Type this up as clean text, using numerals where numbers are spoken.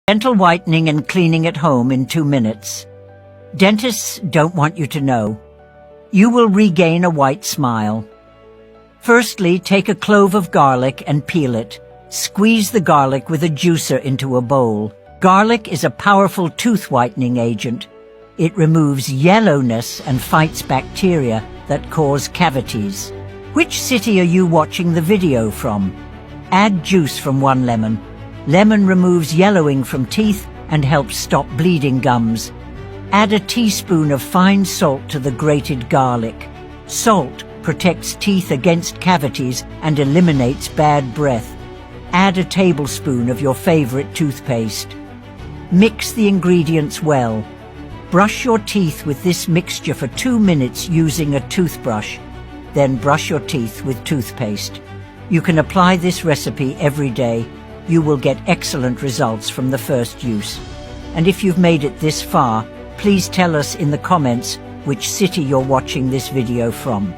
Dental whitening and cleaning at home in 2 minutes. Dentists don't want you to know. You will regain a white smile. Firstly, take a clove of garlic and peel it. Squeeze the garlic with a juicer into a bowl. Garlic is a powerful tooth whitening agent. It removes yellowness and fights bacteria that cause cavities. Which city are you watching the video from? Add juice from 1 lemon. Lemon removes yellowing from teeth and helps stop bleeding gums. Add a teaspoon of fine salt to the grated garlic. Salt protects teeth against cavities and eliminates bad breath. Add a tablespoon of your favorite toothpaste. Mix the ingredients well. Brush your teeth with this mixture for 2 minutes using a toothbrush. Then brush your teeth with toothpaste. You can apply this recipe every day. You will get excellent results from the first use. And if you've made it this far, please tell us in the comments which city you're watching this video from.